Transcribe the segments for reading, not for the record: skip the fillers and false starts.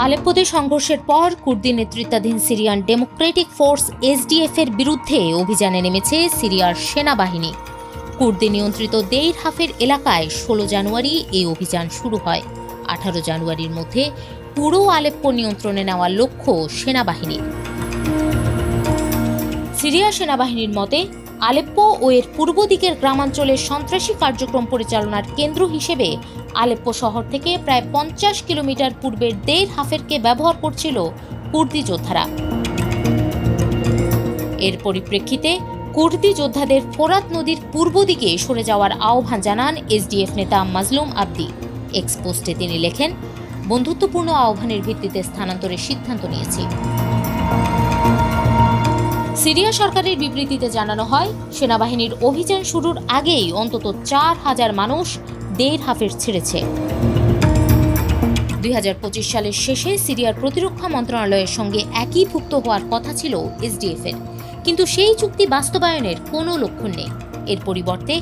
আলেপ্পোতে সংঘর্ষের পর কুর্দি নেতৃত্বাধীন সিরিয়ান ডেমোক্রেটিক ফোর্স এসডিএফ এর বিরুদ্ধে অভিযানে নেমেছে সিরিয়ার সেনাবাহিনী। কুর্দি নিয়ন্ত্রিত দেইর হাফের এলাকায় ১৬ জানুয়ারি এই অভিযান শুরু হয়। ১৮ জানুয়ারির মধ্যে পুরো আলেপ্পো নিয়ন্ত্রণে নেওয়ার লক্ষ্য সেনাবাহিনীর। সিরিয়া সেনাবাহিনীর মতে, আলেপ্পো ও এর পূর্ব দিকের গ্রামাঞ্চলের সন্ত্রাসী কার্যক্রম পরিচালনার কেন্দ্র হিসেবে আলেপ্পো শহর থেকে প্রায় ৫০ কিলোমিটার পূর্বের দেইর হাফেরকে ব্যবহার করছিল কুর্দি যোদ্ধারা। এর পরিপ্রেক্ষিতে কুর্দি যোদ্ধাদের ফোরাত নদীর পূর্ব দিকে সরে যাওয়ার আহ্বান জানান এসডিএফ নেতা মাজলুম আবদি। এক্স পোস্টে তিনি লেখেন, বন্ধুত্বপূর্ণ আহ্বানের ভিত্তিতে স্থানান্তরের সিদ্ধান্ত নিয়েছি। সিরিয়া সরকারের বিবৃতিতে জানানো হয়, সেনাবাহিনীর অভিযান শুরুর আগেই অন্তত ৪,০০০ মানুষ দেইর হাফের ছেড়েছে। ২০২৫ সালের শেষে সিরিয়ার প্রতিরক্ষা মন্ত্রণালয়ের সঙ্গে একীভূত হওয়ার কথা ছিল এসডিএফ এর, কিন্তু সেই চুক্তি বাস্তবায়নের কোনো লক্ষণ নেই। এর পরিবর্তে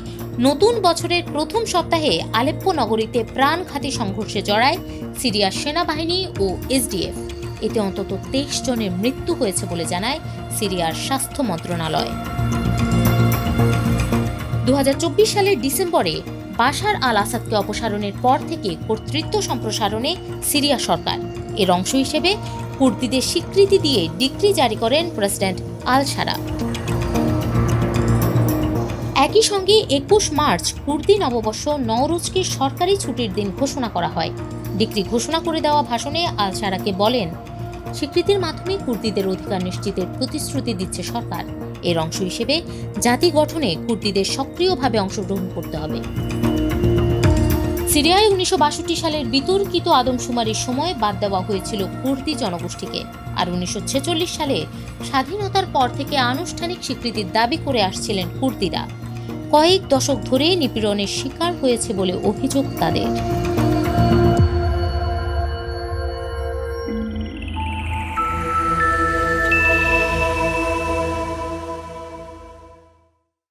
নতুন বছরের প্রথম সপ্তাহে আলেপ্পো নগরীতে প্রাণঘাতী সংঘর্ষে জড়ায় সিরিয়ার সেনাবাহিনী ও এসডিএফ। এতে অন্তত ২৩ জনের মৃত্যু হয়েছে বলে জানায় সিরিয়ার স্বাস্থ্য মন্ত্রণালয়। ২০২৪ সালের ডিসেম্বরে বাশার আল আসাদকে অপসারণের পর থেকে কর্তৃত্ব সম্প্রসারণে সিরিয়া সরকার। এর অংশ হিসেবে কুর্দিদের স্বীকৃতি দিয়ে ডিক্রি জারি করেন প্রেসিডেন্ট আল সারা। একই সঙ্গে ২১ মার্চ কুর্দি নববর্ষ নওরোজকে সরকারি ছুটির দিন ঘোষণা করা হয়। ডিক্রি ঘোষণা করে দেওয়া ভাষণে আল সারাকে বলেন, স্বীকৃতির মাধ্যমে কুর্দিদের অধিকার নিশ্চিতের প্রতিশ্রুতি দিচ্ছে সরকার। এর অংশ হিসেবে জাতি গঠনে কুর্দিদের সক্রিয়ভাবে অংশগ্রহণ করতে হবে। সিরিয়ায় ১৯৬২ সালের বিতর্কিত আদমশুমারির সময় বাদ দেওয়া হয়েছিল কুর্দি জনগোষ্ঠীকে, আর ১৯৪৬ সালে স্বাধীনতার পর থেকে আনুষ্ঠানিক স্বীকৃতির দাবি করে আসছিলেন কুর্দিরা। কয়েক দশক ধরে নিপীড়নের শিকার হয়েছে বলে অভিযোগ তাদের।